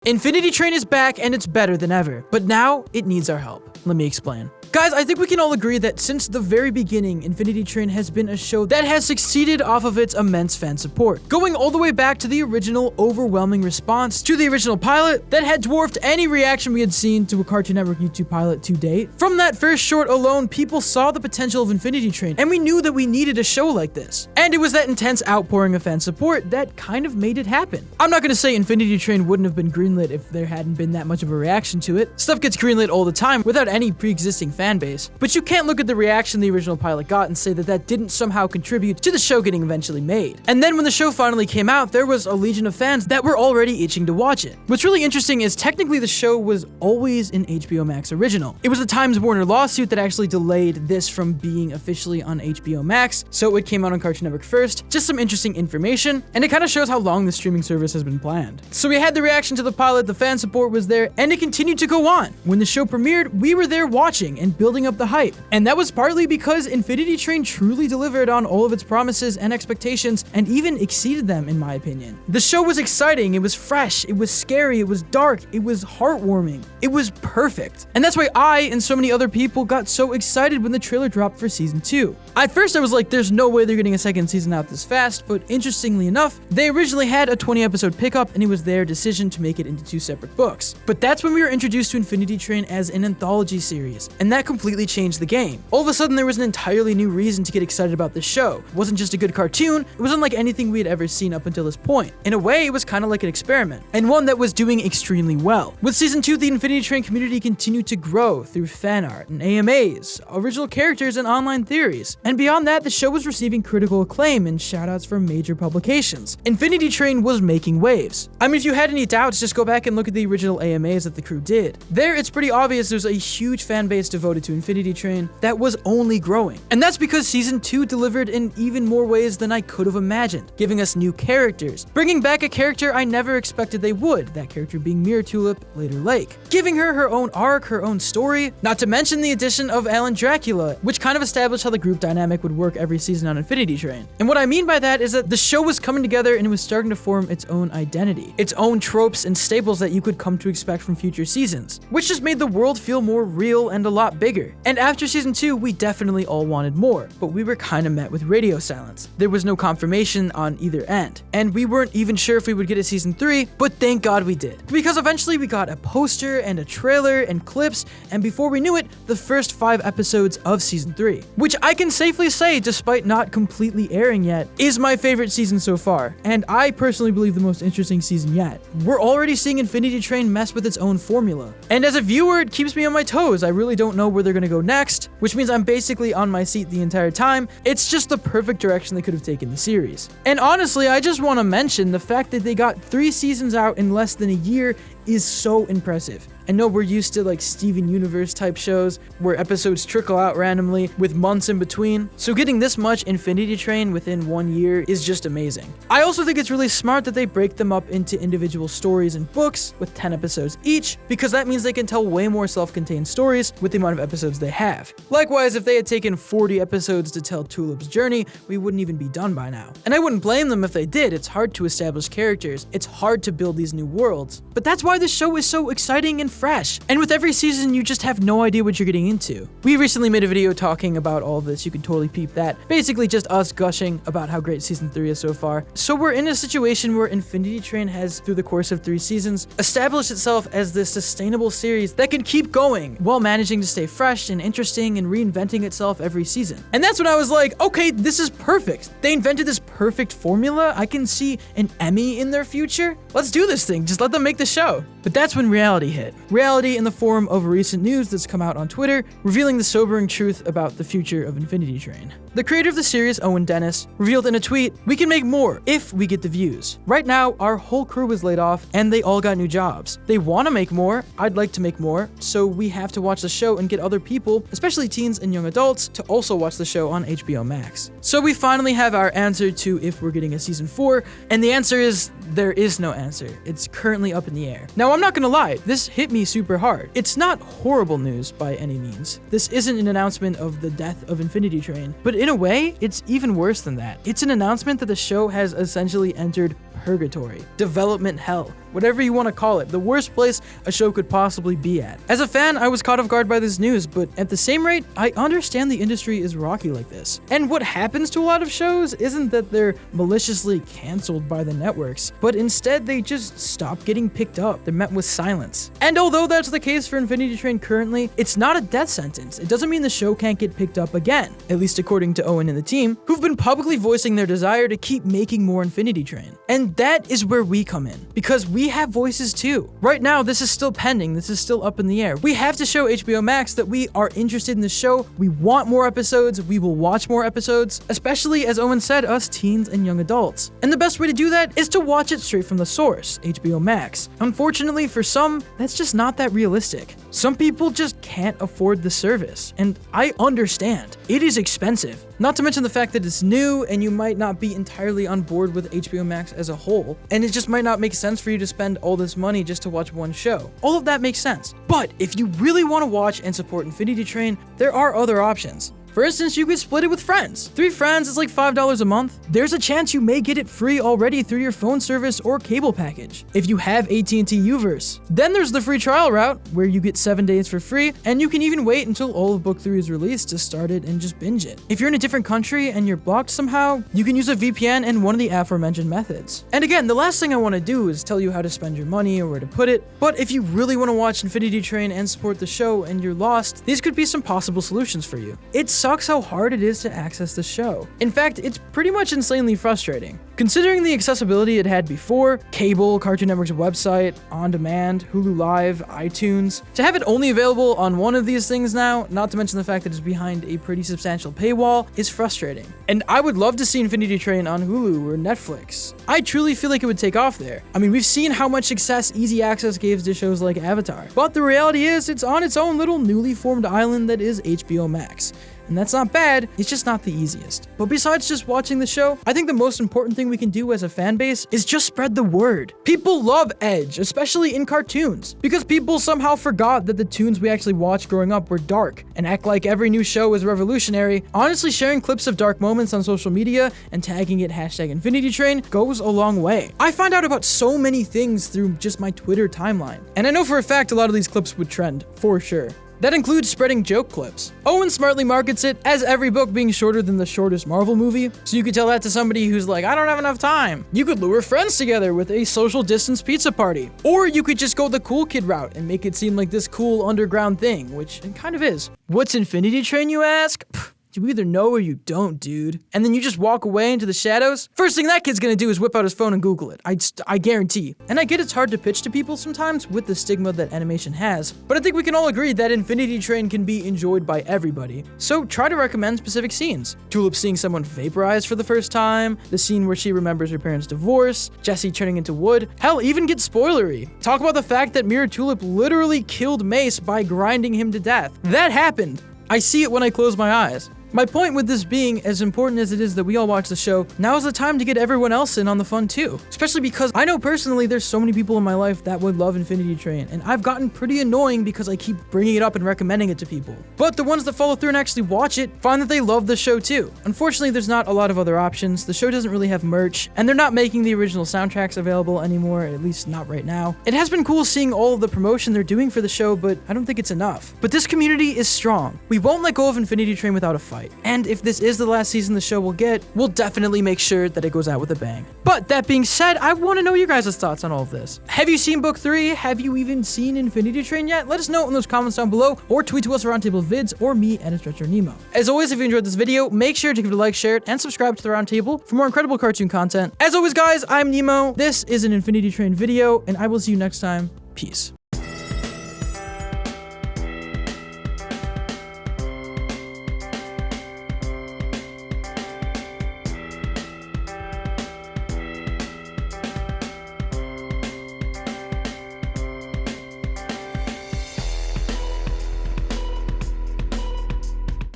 Infinity Train is back and it's better than ever, but now it needs our help. Let me explain. Guys, I think we can all agree that since the very beginning, Infinity Train has been a show that has succeeded off of its immense fan support, going all the way back to the original overwhelming response to the original pilot that had dwarfed any reaction we had seen to a Cartoon Network YouTube pilot to date. From that first short alone, people saw the potential of Infinity Train, and we knew that we needed a show like this. And it was that intense outpouring of fan support that kind of made it happen. I'm not gonna say Infinity Train wouldn't have been greenlit if there hadn't been that much of a reaction to it. Stuff gets greenlit all the time without any pre-existing fan base, but you can't look at the reaction the original pilot got and say that that didn't somehow contribute to the show getting eventually made. And then when the show finally came out, there was a legion of fans that were already itching to watch it. What's really interesting is technically the show was always an HBO Max original. It was the Times Warner lawsuit that actually delayed this from being officially on HBO Max, so it came out on Cartoon Network first. Just some interesting information, and it kind of shows how long the streaming service has been planned. So we had the reaction to the pilot, the fan support was there, and it continued to go on. When the show premiered, we were there watching and building up the hype. And that was partly because Infinity Train truly delivered on all of its promises and expectations and even exceeded them, in my opinion. The show was exciting, it was fresh, it was scary, it was dark, it was heartwarming. It was perfect. And that's why I and so many other people got so excited when the trailer dropped for season 2. At first I was like, there's no way they're getting a second season out this fast, but interestingly enough, they originally had a 20 episode pickup and it was their decision to make it into 2 separate books. But that's when we were introduced to Infinity Train as an anthology series, and that completely changed the game. All of a sudden there was an entirely new reason to get excited about this show. It wasn't just a good cartoon, it wasn't like anything we had ever seen up until this point. In a way, it was kind of like an experiment, and one that was doing extremely well. With season 2, the Infinity Train community continued to grow through fan art and AMAs, original characters, and online theories. And beyond that, the show was receiving critical acclaim and shoutouts from major publications. Infinity Train was making waves. I mean, if you had any doubts, just go back and look at the original AMAs that the crew did. There, it's pretty obvious there's a huge fan base devoted to Infinity Train that was only growing. And that's because season 2 delivered in even more ways than I could have imagined, giving us new characters, bringing back a character I never expected they would, that character being Mirror Tulip, later Lake, giving her own arc, her own story, not to mention the addition of Alan Dracula, which kind of established how the group dynamic would work every season on Infinity Train. And what I mean by that is that the show was coming together and it was starting to form its own identity, its own tropes and staples that you could come to expect from future seasons, which just made the world feel more real and a lot bigger. And after season 2, we definitely all wanted more, but we were kind of met with radio silence. There was no confirmation on either end, and we weren't even sure if we would get a season 3, but thank God we did. Because eventually we got a poster and a trailer and clips, and before we knew it, the first 5 episodes of season 3, which I can safely say, despite not completely airing yet, is my favorite season so far, and I personally believe the most interesting season yet. We're already seeing Infinity Train mess with its own formula, and as a viewer, it keeps me on my toes. I really don't know where they're gonna go next, which means I'm basically on my seat the entire time. It's just the perfect direction they could have taken the series. And honestly, I just want to mention the fact that they got 3 seasons out in less than a year is so impressive. I know we're used to like Steven Universe type shows where episodes trickle out randomly with months in between, so getting this much Infinity Train within 1 year is just amazing. I also think it's really smart that they break them up into individual stories and books with 10 episodes each, because that means they can tell way more self-contained stories with the amount of episodes they have. Likewise, if they had taken 40 episodes to tell Tulip's journey, we wouldn't even be done by now. And I wouldn't blame them if they did. It's hard to establish characters, it's hard to build these new worlds, but that's why this show is so exciting and fresh. And with every season, you just have no idea what you're getting into. We recently made a video talking about all of this, you can totally peep that. Basically just us gushing about how great season 3 is so far. So we're in a situation where Infinity Train has, through the course of 3 seasons, established itself as this sustainable series that can keep going while managing to stay fresh and interesting and reinventing itself every season. And that's when I was like, okay, this is perfect. They invented this perfect formula. I can see an Emmy in their future. Let's do this thing. Just let them make the show. But that's when reality hit. Reality in the form of recent news that's come out on Twitter, revealing the sobering truth about the future of Infinity Train. The creator of the series, Owen Dennis, revealed in a tweet, "We can make more if we get the views. Right now, our whole crew is laid off and they all got new jobs. They want to make more, I'd like to make more, so we have to watch the show and get other people, especially teens and young adults, to also watch the show on HBO Max." So we finally have our answer to if we're getting a season 4, and the answer is there is no answer. It's currently up in the air. Now, I'm not gonna lie, this hit me super hard. It's not horrible news by any means. This isn't an announcement of the death of Infinity Train, but in a way, it's even worse than that. It's an announcement that the show has essentially entered purgatory, development hell, whatever you want to call it, the worst place a show could possibly be at. As a fan, I was caught off guard by this news, but at the same rate, I understand the industry is rocky like this. And what happens to a lot of shows isn't that they're maliciously canceled by the networks, but instead they just stop getting picked up. They're met with silence. And although that's the case for Infinity Train currently, it's not a death sentence. It doesn't mean the show can't get picked up again, at least according to Owen and the team, who've been publicly voicing their desire to keep making more Infinity Train. And that is where we come in, because we have voices too. Right now, this is still pending. This is still up in the air. We have to show HBO Max that we are interested in the show. We want more episodes. We will watch more episodes, especially, as Owen said, us teens and young adults. And the best way to do that is to watch it straight from the source, HBO Max. Unfortunately, for some, that's just not that realistic. Some people just can't afford the service, and I understand. It is expensive. Not to mention the fact that it's new and you might not be entirely on board with HBO Max as a whole, and it just might not make sense for you to spend all this money just to watch one show. All of that makes sense. But if you really want to watch and support Infinity Train, there are other options. For instance, you could split it with friends. 3 friends is like $5 a month. There's a chance you may get it free already through your phone service or cable package, if you have AT&T Uverse. Then there's the free trial route, where you get 7 days for free, and you can even wait until all of Book 3 is released to start it and just binge it. If you're in a different country and you're blocked somehow, you can use a VPN and one of the aforementioned methods. And again, the last thing I want to do is tell you how to spend your money or where to put it, but if you really want to watch Infinity Train and support the show and you're lost, these could be some possible solutions for you. It sucks how hard it is to access the show. In fact, it's pretty much insanely frustrating. Considering the accessibility it had before, cable, Cartoon Network's website, on demand, Hulu Live, iTunes, to have it only available on one of these things now, not to mention the fact that it's behind a pretty substantial paywall, is frustrating. And I would love to see Infinity Train on Hulu or Netflix. I truly feel like it would take off there. I mean, we've seen how much success easy access gave to shows like Avatar, but the reality is it's on its own little newly formed island that is HBO Max. And that's not bad, it's just not the easiest. But besides just watching the show, I think the most important thing we can do as a fan base is just spread the word. People love Edge, especially in cartoons, because people somehow forgot that the tunes we actually watched growing up were dark, and act like every new show is revolutionary. Honestly, sharing clips of dark moments on social media and tagging it #InfinityTrain goes a long way. I find out about so many things through just my Twitter timeline, and I know for a fact a lot of these clips would trend, for sure. That includes spreading joke clips. Owen smartly markets it as every book being shorter than the shortest Marvel movie, so you could tell that to somebody who's like, I don't have enough time. You could lure friends together with a social distance pizza party. Or you could just go the cool kid route and make it seem like this cool underground thing, which it kind of is. What's Infinity Train, you ask? You either know or you don't, dude. And then you just walk away into the shadows? First thing that kid's gonna do is whip out his phone and Google it. I guarantee. And I get it's hard to pitch to people sometimes with the stigma that animation has, but I think we can all agree that Infinity Train can be enjoyed by everybody. So try to recommend specific scenes. Tulip seeing someone vaporized for the first time, the scene where she remembers her parents' divorce, Jesse turning into wood, hell, even get spoilery. Talk about the fact that Mirror Tulip literally killed Mace by grinding him to death. That happened. I see it when I close my eyes. My point with this being, as important as it is that we all watch the show, now is the time to get everyone else in on the fun too. Especially because I know personally there's so many people in my life that would love Infinity Train, and I've gotten pretty annoying because I keep bringing it up and recommending it to people. But the ones that follow through and actually watch it find that they love the show too. Unfortunately, there's not a lot of other options. The show doesn't really have merch, and they're not making the original soundtracks available anymore, at least not right now. It has been cool seeing all of the promotion they're doing for the show, but I don't think it's enough. But this community is strong. We won't let go of Infinity Train without a fight. And if this is the last season the show will get, we'll definitely make sure that it goes out with a bang. But that being said, I want to know your guys' thoughts on all of this. Have you seen Book 3? Have you even seen Infinity Train yet? Let us know in those comments down below, or tweet to us at Roundtable Vids or me at @StretcherNemo. As always, if you enjoyed this video, make sure to give it a like, share it, and subscribe to the Roundtable for more incredible cartoon content. As always, guys, I'm Nemo. This is an Infinity Train video, and I will see you next time. Peace.